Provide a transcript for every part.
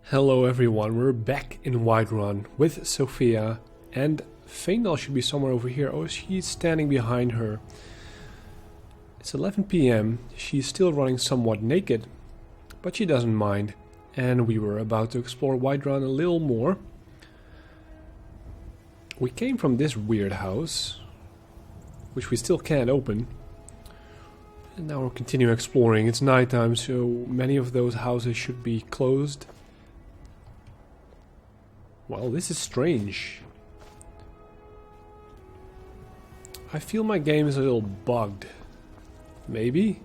Hello everyone, we're back in Whiterun with Sofia, and Faendal should be somewhere over here. Oh, she's standing behind her. It's 11 PM, she's still running somewhat naked, but she doesn't mind. And we were about to explore Whiterun a little more. We came from this weird house, which we still can't open. And now we're continuing exploring. It's nighttime, so many of those houses should be closed. Well, this is strange. I feel my game is a little bugged. Maybe?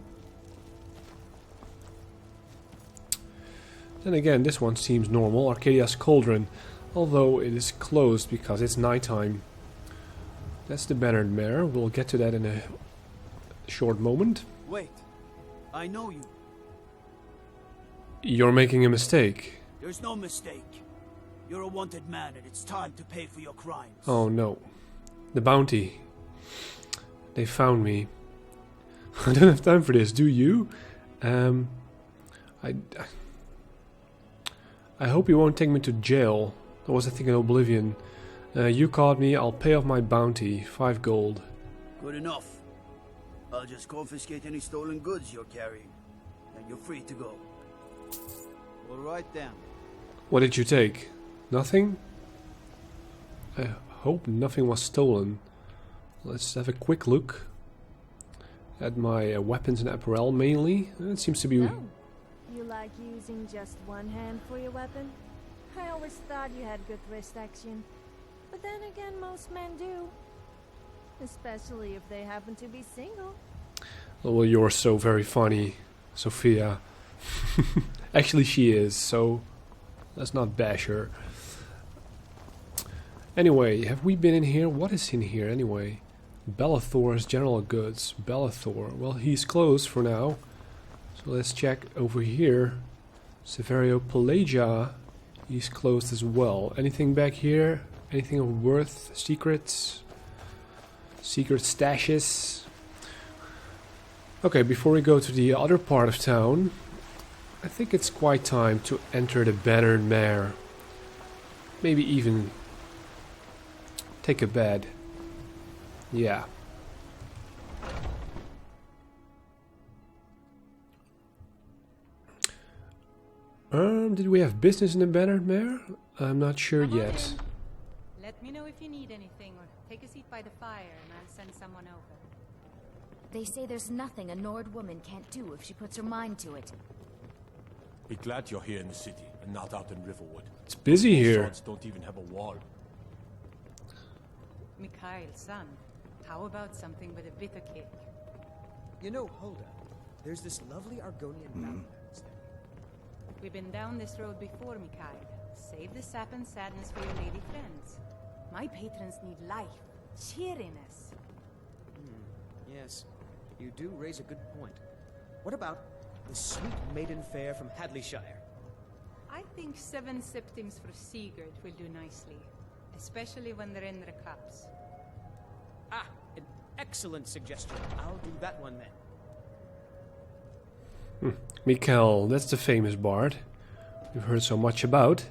Then again, this one seems normal. Arcadia's Cauldron. Although it is closed because it's nighttime. That's the bannered mare. We'll get to that in a short moment. Wait. I know you. You're making a mistake. There's no mistake. You're a wanted man and it's time to pay for your crimes. Oh no. The bounty. They found me. I don't have time for this, do you? I hope you won't take me to jail. That was a thing in Oblivion. You caught me, I'll pay off my bounty. 5 gold. Good enough. I'll just confiscate any stolen goods you're carrying. And you're free to go. All right then. What did you take? Nothing? I hope nothing was stolen. Let's have a quick look at my weapons and apparel mainly. It seems to be... Oh, you like using just one hand for your weapon? I always thought you had good wrist action. But then again, most men do. Especially if they happen to be single. Well, you're so very funny, Sofia. Actually, she is, so let's not bash her. Anyway, have we been in here? What is in here anyway? Bellathor's General Goods. Bellathor. Well, he's closed for now. So let's check over here. Severio Pelagia. He's closed as well. Anything back here? Anything of worth? Secrets? Secret stashes? Okay, before we go to the other part of town, I think it's quite time to enter the bannered mare. Maybe even take a bed. Yeah. Did we have business in the bannered mare? I'm not sure yet. Let me know if you need anything, or take a seat by the fire and I'll send someone over. They say there's nothing a Nord woman can't do if she puts her mind to it. Be glad you're here in the city and not out in Riverwood. It's busy here. Swords don't even have a wall. Mikael, son, how about something with a bitter kick? You know, Hulda, there's this lovely Argonian mountain. We've been down this road before, Mikael. Save the sap and sadness for your lady friends. My patrons need life, cheeriness. Yes, you do raise a good point. What about the sweet maiden fair from Hadleyshire? I think 7 septims for Sigurd will do nicely, especially when they're in their cups. Ah, an excellent suggestion. I'll do that one then. Mikael, that's the famous bard we've heard so much about.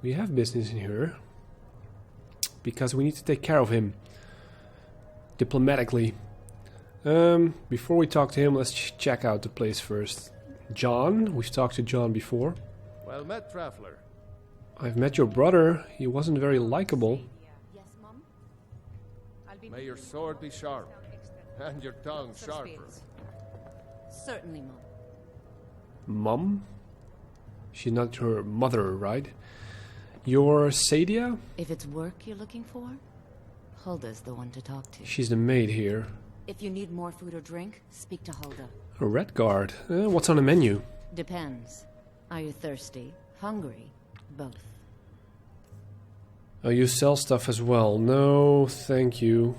We have business in here because we need to take care of him diplomatically. Before we talk to him, let's check out the place first. John, we've talked to John before. Well met, traveler. I've met your brother. He wasn't very likable. Yes, Mom? May your sword be sharp, and your tongue sharper. Certainly, Mom. Mum? She's not her mother, right? You're Sadia? If it's work you're looking for, Hulda's the one to talk to. She's the maid here. If you need more food or drink, speak to Hulda. A red guard. What's on the menu? Depends. Are you thirsty? Hungry? Both. Oh, you sell stuff as well. No, thank you.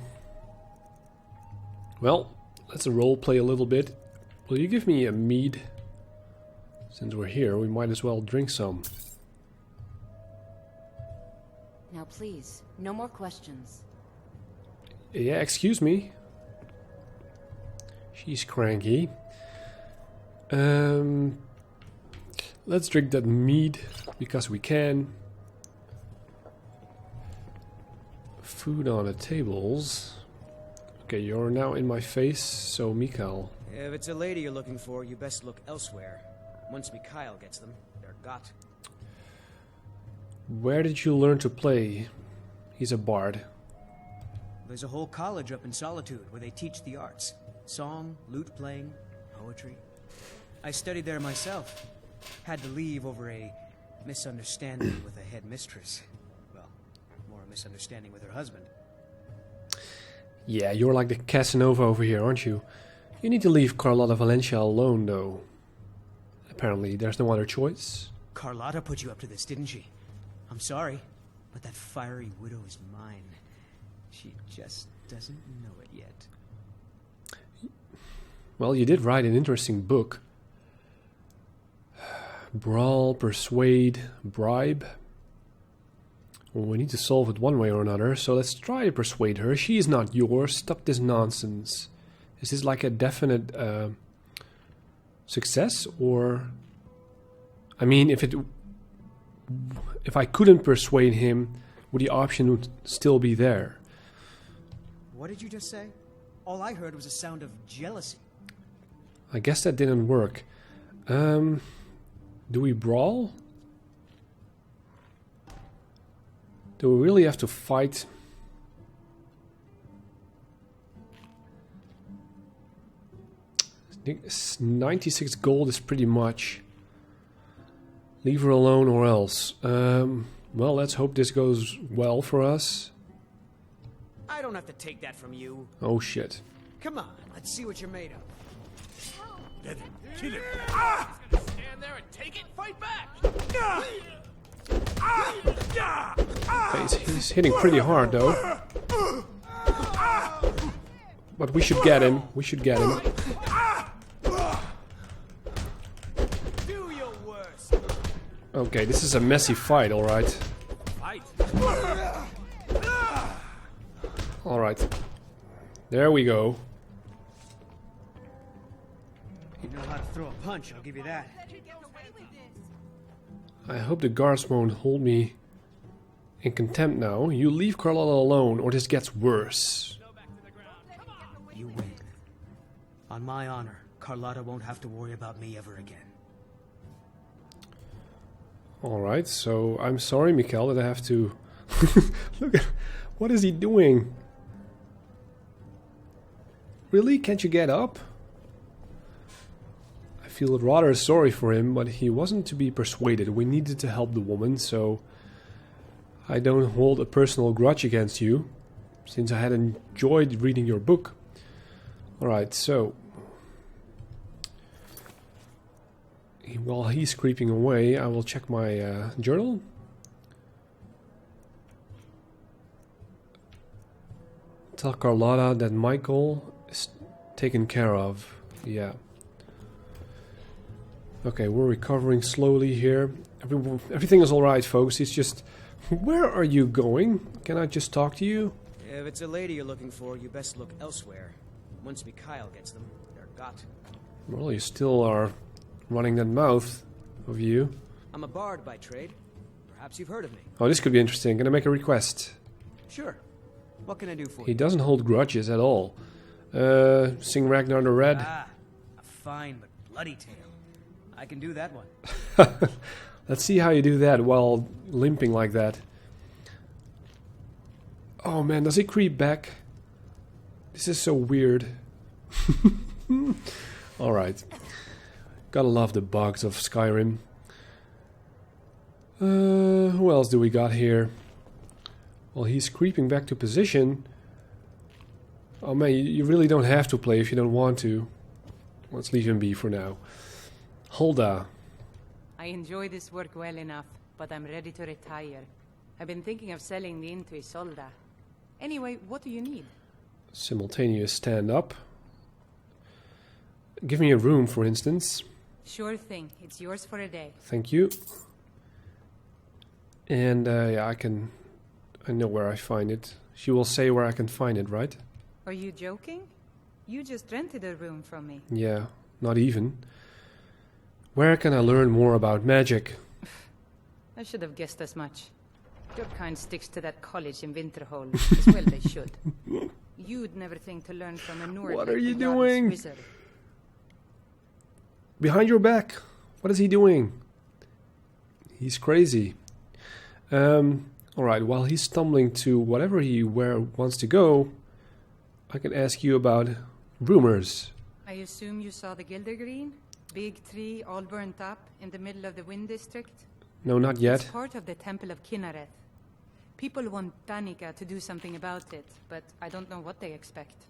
Well, let's roleplay a little bit. Will you give me a mead? Since we're here, we might as well drink some. Now please, no more questions. Yeah, excuse me. She's cranky. Let's drink that mead, because we can. Food on the tables. Okay, you're now in my face, so Mikael. If it's a lady you're looking for, you best look elsewhere. Once Mikael gets them, they're got. Where did you learn to play? He's a bard. There's a whole college up in Solitude where they teach the arts. Song, lute playing, poetry. I studied there myself. Had to leave over a misunderstanding with a headmistress. Well, more a misunderstanding with her husband. Yeah, you're like the Casanova over here, aren't you? You need to leave Carlotta Valencia alone, though. Apparently, there's no other choice. Carlotta put you up to this, didn't she? I'm sorry, but that fiery widow is mine. She just doesn't know it yet. Well, you did write an interesting book. Brawl, persuade, bribe. Well, we need to solve it one way or another, so let's try to persuade her. She is not yours. Stop this nonsense. Is this like a definite success, or... I mean, if I couldn't persuade him, would the option would still be there? What did you just say? All I heard was a sound of jealousy. I guess that didn't work. Do we brawl? Do we really have to fight? I think 96 gold is pretty much. Leave her alone or else. Well, let's hope this goes well for us. I don't have to take that from you. Oh shit. Come on, let's see what you're made of. Let him kill him. Stand there and take it. Fight back. Okay, he's hitting pretty hard though. But we should get him. We should get him. Do your worst. Okay, this is a messy fight, alright. Fight. Alright. There we go. You know how to throw a punch, I'll give you that. I hope the guards won't hold me in contempt now. You leave Carlotta alone or this gets worse. You win. On my honor, Carlotta won't have to worry about me ever again. Alright, so I'm sorry, Mikael, that I have to... Look at... What is he doing? Really? Can't you get up? I feel rather sorry for him, but he wasn't to be persuaded. We needed to help the woman, so... I don't hold a personal grudge against you, since I had enjoyed reading your book. Alright, so... While he's creeping away, I will check my journal. Tell Carlotta that Mikael is taken care of. Yeah. Okay, we're recovering slowly here. Everything is alright, folks. It's just... Where are you going? Can I just talk to you? If it's a lady you're looking for, you best look elsewhere. Once Mikael gets them, they're got. Well, you still are running that mouth of you. I'm a bard by trade. Perhaps you've heard of me. Oh, this could be interesting. Can I make a request? Sure. What can I do for you? He doesn't hold grudges at all. Sing Ragnar the Red. Ah, a fine but bloody tale. I can do that one. Let's see how you do that while limping like that. Oh man, does he creep back? This is so weird. Alright. Gotta love the bugs of Skyrim. Who else do we got here? Well, he's creeping back to position. Oh man, you really don't have to play if you don't want to. Let's leave him be for now. Hulda. I enjoy this work well enough, but I'm ready to retire. I've been thinking of selling the inn to Isolda. Anyway, what do you need? Simultaneous stand-up. Give me a room, for instance. Sure thing. It's yours for a day. Thank you. And, yeah, I know where I find it. She will say where I can find it, right? Are you joking? You just rented a room from me. Yeah, not even. Where can I learn more about magic? I should have guessed as much. Your kind sticks to that college in Winterhall, as well they should. You'd never think to learn from a Nord. What like are you the Jarl's doing? wizard. Behind your back. What is he doing? He's crazy. Alright, while he's stumbling to whatever he wants to go, I can ask you about rumors. I assume you saw the Gildergreen? Big tree, all burnt up, in the middle of the Wind District? No, not yet. It's part of the Temple of Kinnareth. People want Danica to do something about it, but I don't know what they expect.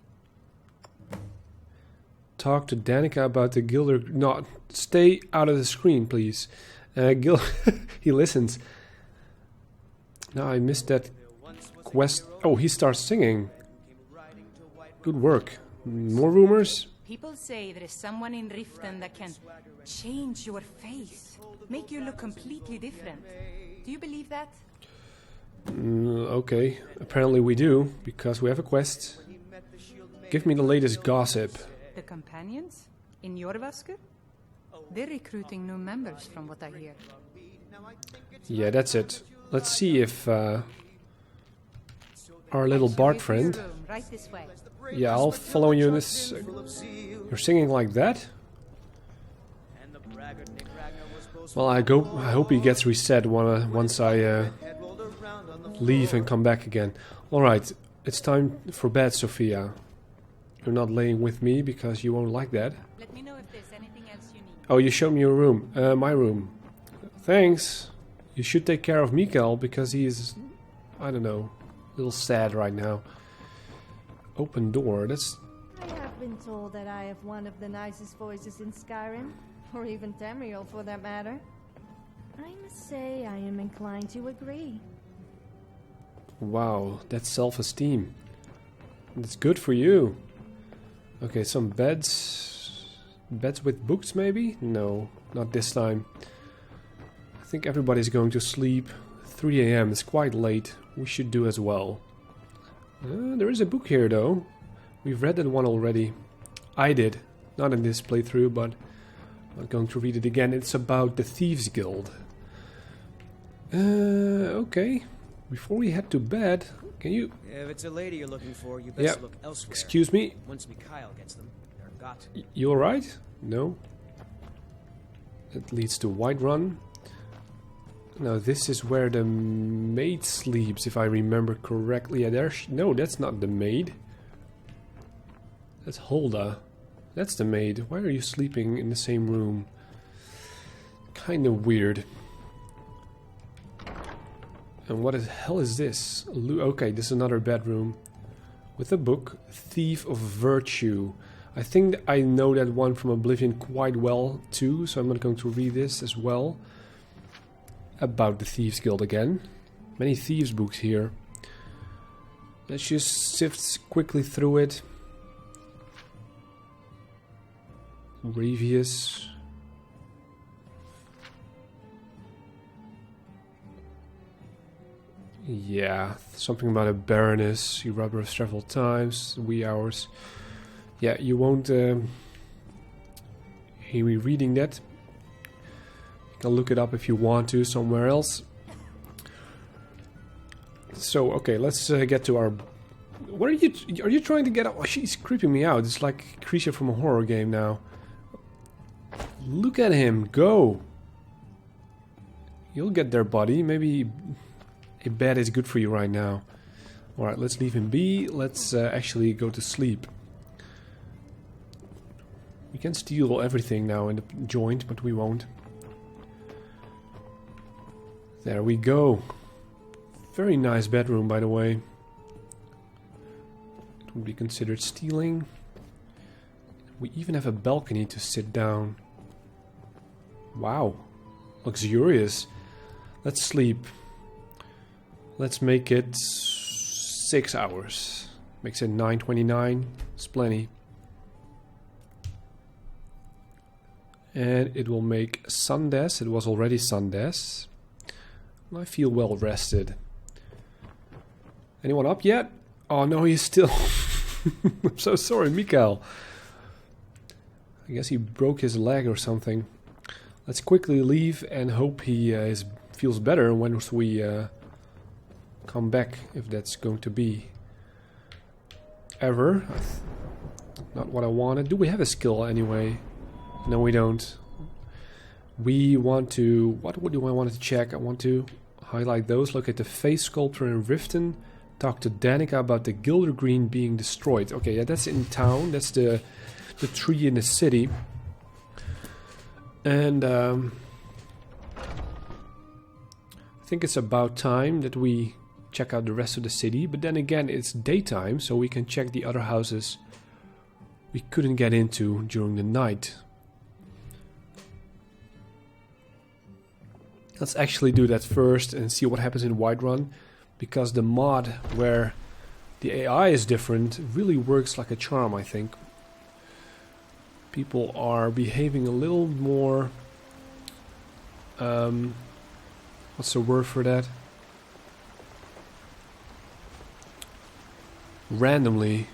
Talk to Danica about the Gilder... No, stay out of the screen, please. He listens. Now I missed that quest. Oh, he starts singing. Good work. More rumors? People say there is someone in Riften that can change your face, make you look completely different. Do you believe that? Okay, apparently we do, because we have a quest. Give me the latest gossip. The companions? In Jorvasker? They're recruiting new members from what I hear. Yeah, that's it. Let's see if our little Bard friend... Right this way. Yeah, I'll follow you in this... You're singing like that? Well, I hope he gets reset once I leave and come back again. Alright, it's time for bed, Sofia. You're not laying with me because you won't like that. Let me know if there's anything else you need. Oh, you showed me your room. My room. Thanks. You should take care of Mikael because he is, I don't know, a little sad right now. Open door, that's... I have been told that I have one of the nicest voices in Skyrim, or even Tamriel for that matter. I must say I am inclined to agree. Wow, that's self-esteem. That's good for you. Okay, some beds. Beds with books maybe? No, not this time. I think everybody's going to sleep. 3 AM, it's quite late. We should do as well. There is a book here though. We've read that one already. I did. Not in this playthrough, but I'm not going to read it again. It's about the Thieves Guild. Okay. Before we head to bed, can you... If it's a lady you're looking for, you best look elsewhere. Excuse me? Once Mikael gets them, they're got. You alright? No. That leads to Whiterun. Now this is where the maid sleeps, if I remember correctly. Yeah, no, that's not the maid. That's Hulda. That's the maid. Why are you sleeping in the same room? Kinda weird. And what the hell is this? Okay, this is another bedroom. With a book. Thief of Virtue. I think I know that one from Oblivion quite well too, so I'm not going to read this as well. About the Thieves Guild again. Many thieves books here. Let's just sift quickly through it. Grievous. Yeah, something about a baroness. You robbed her several times. Wee hours. Yeah, you won't hear me reading that. You can look it up if you want to somewhere else. So, okay, let's get to our... What are you trying to get... Oh, she's creeping me out. It's like a creature from a horror game now. Look at him, go! You'll get there, buddy. Maybe a bed is good for you right now. Alright, let's leave him be. Let's actually go to sleep. We can steal everything now in the joint, but we won't. There we go. Very nice bedroom, by the way. It would be considered stealing. We even have a balcony to sit down. Wow. Luxurious. Let's sleep. Let's make it 6 hours. Makes it 9:29. It's plenty. And it will make Sundays. It was already Sundays. I feel well rested. Anyone up yet? Oh no, he's still... I'm so sorry, Mikael. I guess he broke his leg or something. Let's quickly leave and hope he feels better once we come back, if that's going to be ever. Not what I wanted. Do we have a skill anyway? No, we don't. We want to... What do I want to check? I want to highlight those. Look at the face sculpture in Riften. Talk to Danica about the Gilder Green being destroyed. Okay, yeah, that's in town. That's the tree in the city. And I think it's about time that we check out the rest of the city. But then again, it's daytime, so we can check the other houses we couldn't get into during the night. Let's actually do that first and see what happens in Whiterun, because the mod where the AI is different really works like a charm, I think. People are behaving a little more... what's the word for that? Randomly.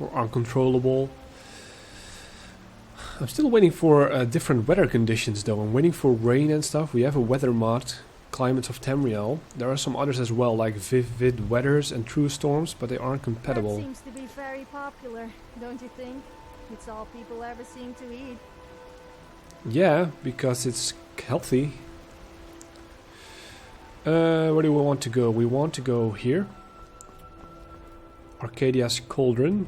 Or uncontrollable. I'm still waiting for different weather conditions though. I'm waiting for rain and stuff. We have a weather mod, Climates of Tamriel. There are some others as well, like Vivid Weathers and True Storms, but they aren't compatible. That seems to be very popular, don't you think? It's all people ever seem to eat. Yeah, because it's healthy. Where do we want to go? We want to go here. Arcadia's Cauldron.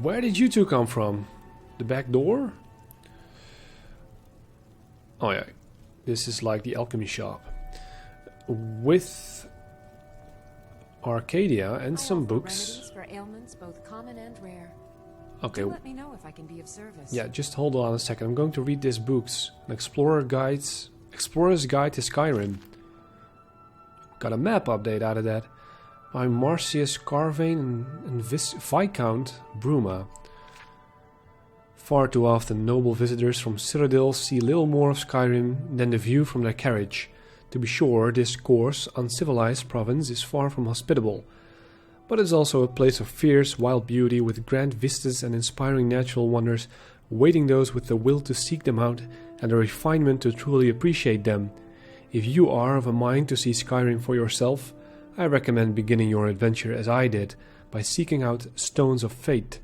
Where did you two come from? The back door? Oh yeah, this is like the alchemy shop. With Arcadia and some books. For ailments, both common and rare. Okay. Let me know if I can be of service. Yeah, just hold on a second. I'm going to read these books. An Explorer's Guide to Skyrim. Got a map update out of that. By Marcius Carvane and Viscount Bruma. Far too often, noble visitors from Citadel see little more of Skyrim than the view from their carriage. To be sure, this coarse, uncivilized province is far from hospitable, but it's also a place of fierce, wild beauty with grand vistas and inspiring natural wonders, awaiting those with the will to seek them out and the refinement to truly appreciate them. If you are of a mind to see Skyrim for yourself, I recommend beginning your adventure as I did, by seeking out Stones of Fate.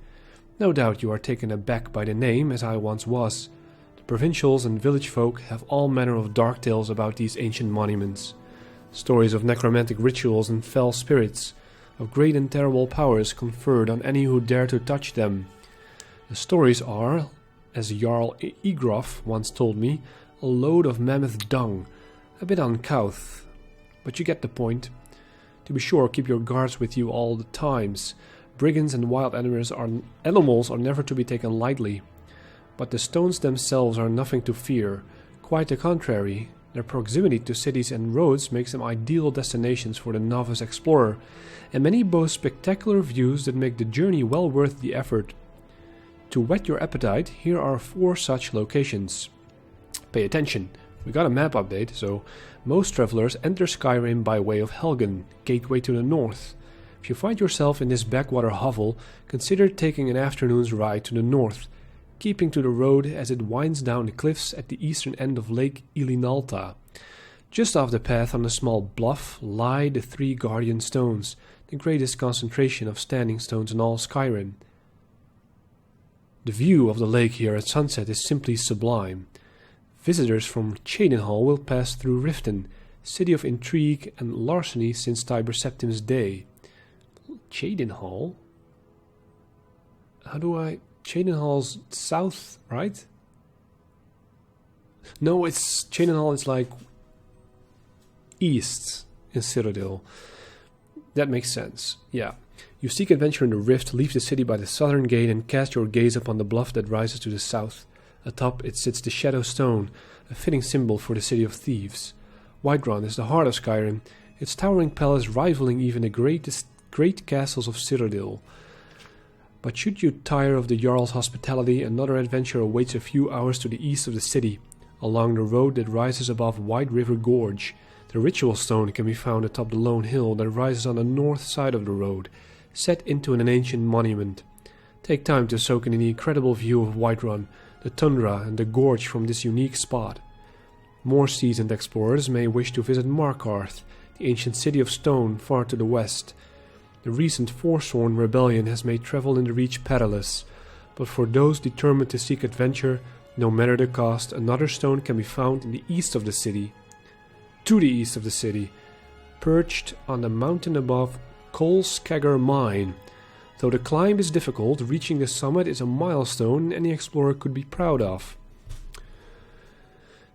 No doubt you are taken aback by the name, as I once was. The provincials and village folk have all manner of dark tales about these ancient monuments. Stories of necromantic rituals and fell spirits, of great and terrible powers conferred on any who dare to touch them. The stories are, as Jarl Egroff once told me, a load of mammoth dung, a bit uncouth, but you get the point. To be sure, keep your guards with you all the times. Brigands and wild animals are never to be taken lightly. But the stones themselves are nothing to fear. Quite the contrary. Their proximity to cities and roads makes them ideal destinations for the novice explorer, and many boast spectacular views that make the journey well worth the effort. To whet your appetite, here are 4 such locations. Pay attention. We got a map update, so most travelers enter Skyrim by way of Helgen, gateway to the north. If you find yourself in this backwater hovel, consider taking an afternoon's ride to the north, keeping to the road as it winds down the cliffs at the eastern end of Lake Ilinalta. Just off the path on a small bluff lie the 3 Guardian Stones, the greatest concentration of standing stones in all Skyrim. The view of the lake here at sunset is simply sublime. Visitors from Cheydinhal will pass through Riften, city of intrigue and larceny since Tiber Septim's day. Cheydinhal? How do I... Cheydinhal's south, right? No, it's... Cheydinhal is like... east in Citadel. That makes sense, yeah. You seek adventure in the rift, leave the city by the southern gate and cast your gaze upon the bluff that rises to the south. Atop it sits the Shadow Stone, a fitting symbol for the city of thieves. Whiterun is the heart of Skyrim, its towering palace rivaling even the great castles of Citadel. But should you tire of the Jarl's hospitality, another adventure awaits a few hours to the east of the city, along the road that rises above White River Gorge, The ritual stone can be found atop the lone hill that rises on the north side of the road, set into an ancient monument. Take time to soak in the incredible view of Whiterun, the tundra and the gorge from this unique spot. More seasoned explorers may wish to visit Markarth, the ancient city of stone far to the west. The recent Forsworn rebellion has made travel in the reach perilous, but for those determined to seek adventure, no matter the cost, another stone can be found in the east of the city. To the east of the city, perched on the mountain above Kolskagger Mine. Though the climb is difficult, reaching the summit is a milestone any explorer could be proud of.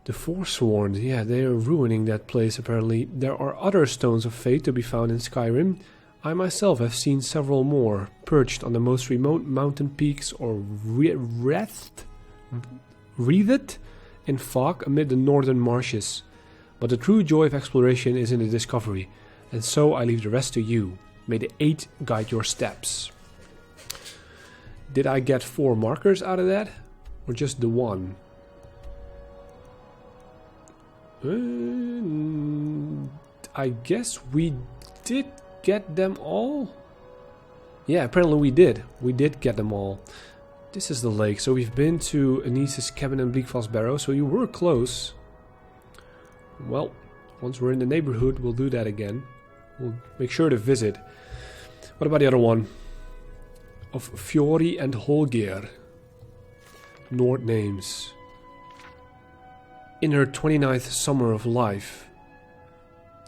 The Forsworn, yeah, they are ruining that place apparently. There are other stones of fate to be found in Skyrim. I myself have seen several more, perched on the most remote mountain peaks or wreathed in fog amid the northern marshes. But the true joy of exploration is in the discovery, and so I leave the rest to you. May the 8 guide your steps. Did I get 4 markers out of that? Or just the 1? I guess we did get them all? Yeah, apparently we did. We did get them all. This is the lake. So we've been to Anice's cabin and Bleakfall's Barrow. So you were close. Well, once we're in the neighborhood, we'll do that again. We'll make sure to visit. What about the other one? Of Fiori and Holgeir. Nord names. In her 29th summer of life.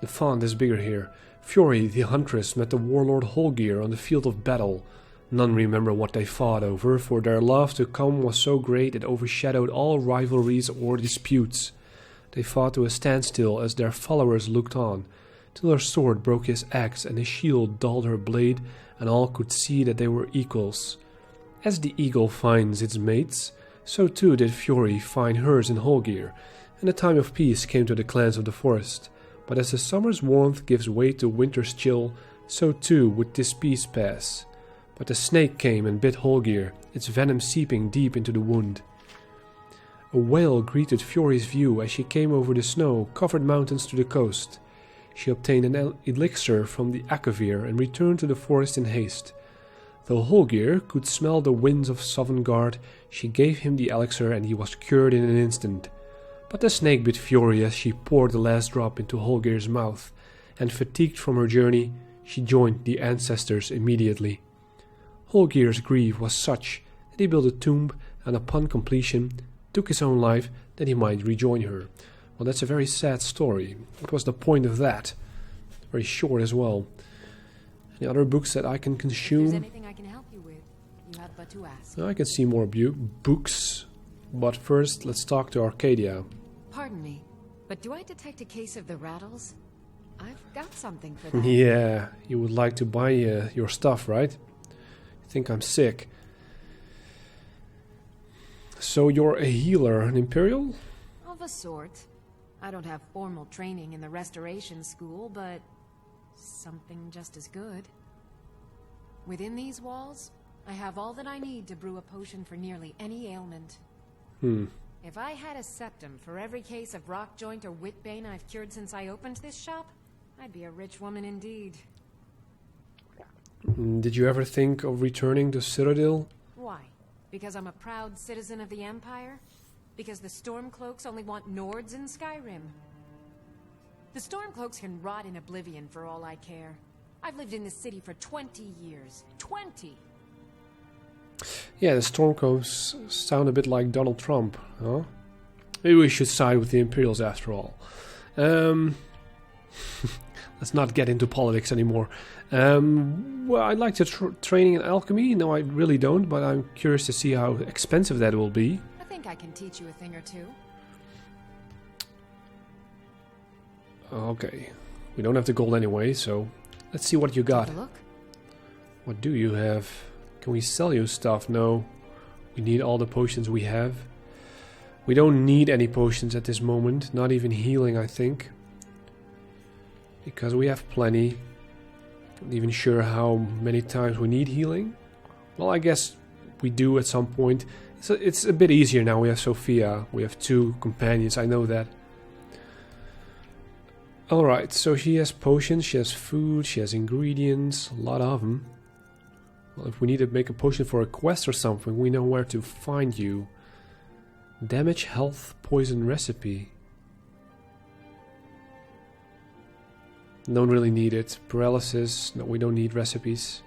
The font is bigger here. Fiori, the huntress, met the warlord Holgeir on the field of battle. None remember what they fought over, for their love to come was so great it overshadowed all rivalries or disputes. They fought to a standstill as their followers looked on, till her sword broke his axe and his shield dulled her blade, and all could see that they were equals. As the eagle finds its mates, so too did Fiori find hers in Holgeir, and the time of peace came to the clans of the forest. But as the summer's warmth gives way to winter's chill, so too would this peace pass. But the snake came and bit Holgeir, its venom seeping deep into the wound. A whale greeted Fiori's view as she came over the snow-covered mountains to the coast. She obtained an elixir from the Akavir and returned to the forest in haste. Though Holgeir could smell the winds of Sovngarde, she gave him the elixir and he was cured in an instant. But the snake bit Fiori as she poured the last drop into Holgeir's mouth, and fatigued from her journey, she joined the ancestors immediately. Holgeir's grief was such that he built a tomb and upon completion took his own life that he might rejoin her. Well, that's a very sad story. What was the point of that? Very short as well. Any other books that I can consume? If there's anything I can help you with, you have but to ask. I can see more books, but first let's talk to Arcadia. Pardon me, but do I detect a case of the rattles? I've got something for that. Yeah, you would like to buy your stuff, right? You think I'm sick. So you're a healer, an Imperial? Of a sort. I don't have formal training in the restoration school, but something just as good. Within these walls, I have all that I need to brew a potion for nearly any ailment. If I had a septum for every case of rock joint or whitbane I've cured since I opened this shop, I'd be a rich woman indeed. Did you ever think of returning to Citadel? Why? Because I'm a proud citizen of the Empire? Because the Stormcloaks only want Nords in Skyrim? The Stormcloaks can rot in oblivion for all I care. I've lived in this city for 20 years. 20! Yeah, the Stormcloaks sound a bit like Donald Trump, huh? Maybe we should side with the Imperials after all. Let's not get into politics anymore. Well, I'd like to training in alchemy. No, I really don't, but I'm curious to see how expensive that will be. I think I can teach you a thing or two. Okay. We don't have the gold anyway, so let's see what you got. Take a look. What do you have? Can we sell you stuff? No. We need all the potions we have. We don't need any potions at this moment. Not even healing, I think. Because we have plenty. Not even sure how many times we need healing. Well, I guess we do at some point. It's a bit easier now. We have Sofia. We have 2 companions. I know that. Alright, so she has potions, she has food, she has ingredients, a lot of them. Well, if we need to make a potion for a quest or something, we know where to find you. Damage, health, poison recipe. Don't really need it. Paralysis, no, we don't need recipes.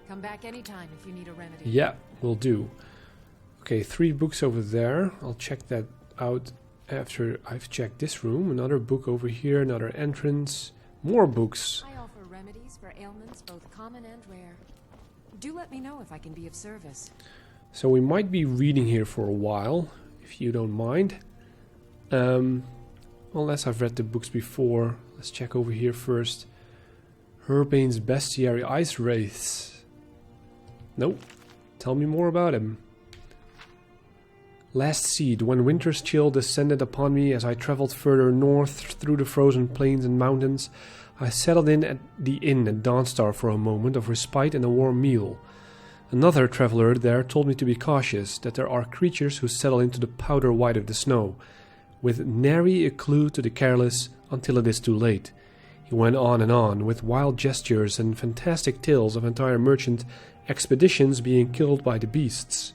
Come back anytime if you need a remedy. Yeah, will do. Okay, 3 books over there. I'll check that out after I've checked this room. Another book over here, another entrance. More books. I offer remedies for ailments both common and rare. Do let me know if I can be of service. So we might be reading here for a while, if you don't mind. Unless I've read the books before. Let's check over here first. Herbane's Bestiary Ice Wraiths. Nope. Tell me more about him. Last seed. When winter's chill descended upon me as I traveled further north through the frozen plains and mountains, I settled in at the inn at Dawnstar for a moment of respite and a warm meal. Another traveler there told me to be cautious, that there are creatures who settle into the powder white of the snow, with nary a clue to the careless until it is too late. He went on, with wild gestures and fantastic tales of entire merchant expeditions being killed by the beasts.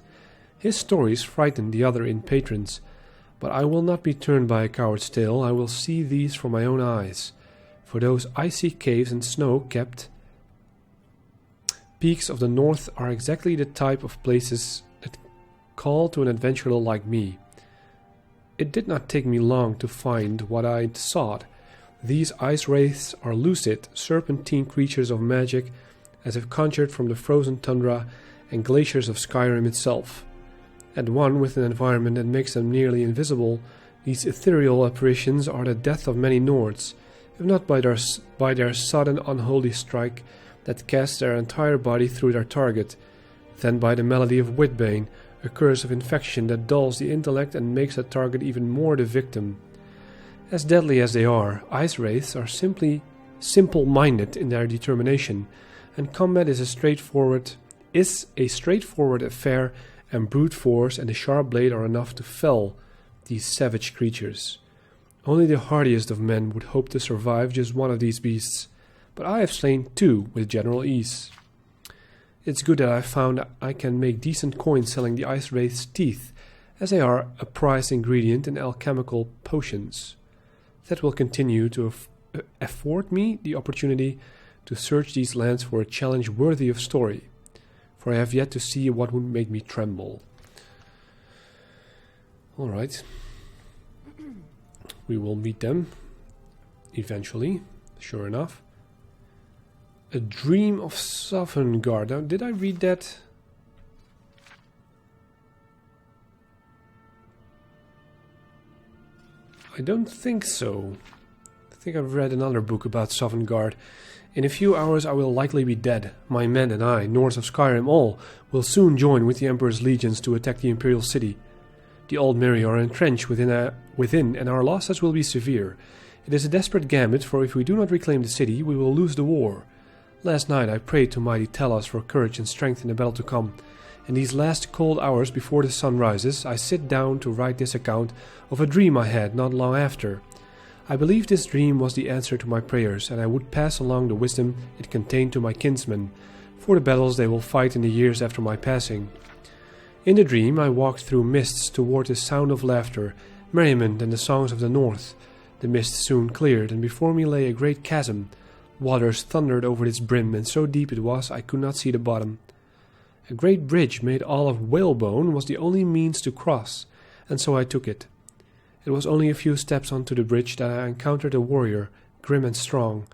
His stories frightened the other inn patrons, but I will not be turned by a coward's tale. I will see these from my own eyes, for those icy caves and snow-capped peaks of the north are exactly the type of places that call to an adventurer like me. It did not take me long to find what I'd sought. These ice wraiths are lucid, serpentine creatures of magic, as if conjured from the frozen tundra and glaciers of Skyrim itself. At one with an environment that makes them nearly invisible, these ethereal apparitions are the death of many Nords, if not by their sudden unholy strike that casts their entire body through their target, then by the malady of Whitbane, a curse of infection that dulls the intellect and makes the target even more the victim. As deadly as they are, ice wraiths are simply simple-minded in their determination, and combat is a straightforward affair, and brute force and a sharp blade are enough to fell these savage creatures. Only the hardiest of men would hope to survive just one of these beasts, but I have slain 2 with general ease. It's good that I found I can make decent coin selling the ice wraith's teeth, as they are a prized ingredient in alchemical potions. That will continue to afford me the opportunity to search these lands for a challenge worthy of story, for I have yet to see what would make me tremble. Alright. We will meet them eventually, sure enough. A Dream of Sovngarde. Now, did I read that? I don't think so. I think I've read another book about Sovngarde. In a few hours I will likely be dead. My men and I, Norse of Skyrim all, will soon join with the Emperor's legions to attack the Imperial City. The old Mare are entrenched within, and our losses will be severe. It is a desperate gambit, for if we do not reclaim the city, we will lose the war. Last night I prayed to mighty Talos for courage and strength in the battle to come. In these last cold hours before the sun rises, I sit down to write this account of a dream I had not long after. I believe this dream was the answer to my prayers, and I would pass along the wisdom it contained to my kinsmen, for the battles they will fight in the years after my passing. In the dream I walked through mists toward the sound of laughter, merriment and the songs of the north. The mist soon cleared, and before me lay a great chasm. Waters thundered over its brim, and so deep it was I could not see the bottom. A great bridge made all of whalebone was the only means to cross, and so I took it. It was only a few steps onto the bridge that I encountered a warrior, grim and strong.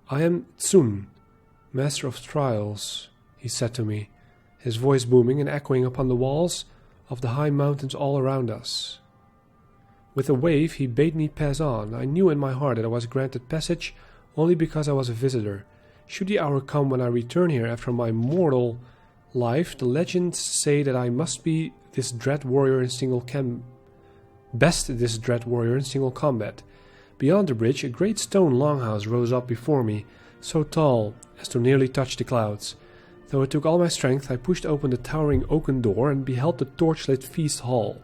"I am Tsun, master of trials," he said to me, his voice booming and echoing upon the walls of the high mountains all around us. With a wave he bade me pass on. I knew in my heart that I was granted passage only because I was a visitor. Should the hour come when I return here after my mortal life, the legends say that I must be this dread warrior in single combat. Beyond the bridge, a great stone longhouse rose up before me, so tall as to nearly touch the clouds. Though it took all my strength, I pushed open the towering oaken door and beheld the torchlit feast hall.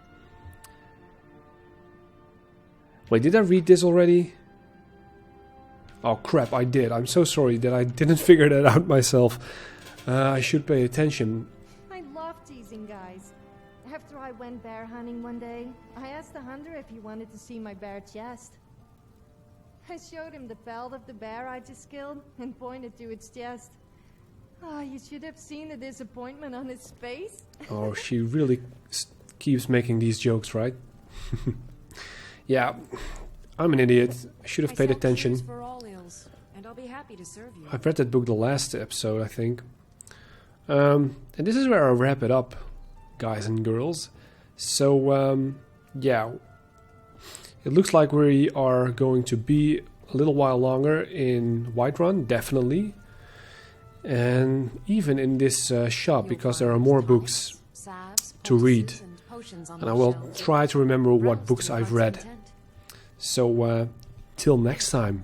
Wait, did I read this already? Oh crap, I did. I'm so sorry that I didn't figure that out myself. I should pay attention. I love teasing guys. After I went bear hunting one day, I asked the hunter if he wanted to see my bare chest. I showed him the pelt of the bear I just killed and pointed to its chest. Oh, you should have seen the disappointment on his face. Oh, she really keeps making these jokes, right? Yeah, I'm an idiot. I should have paid attention. For all ills, and I'll be happy to serve you. I've read that book the last episode, I think. And this is where I wrap it up, guys and girls. So, yeah. It looks like we are going to be a little while longer in Whiterun, definitely. And even in this shop, because there are more books to read. And I will try to remember what books I've read. So, till next time.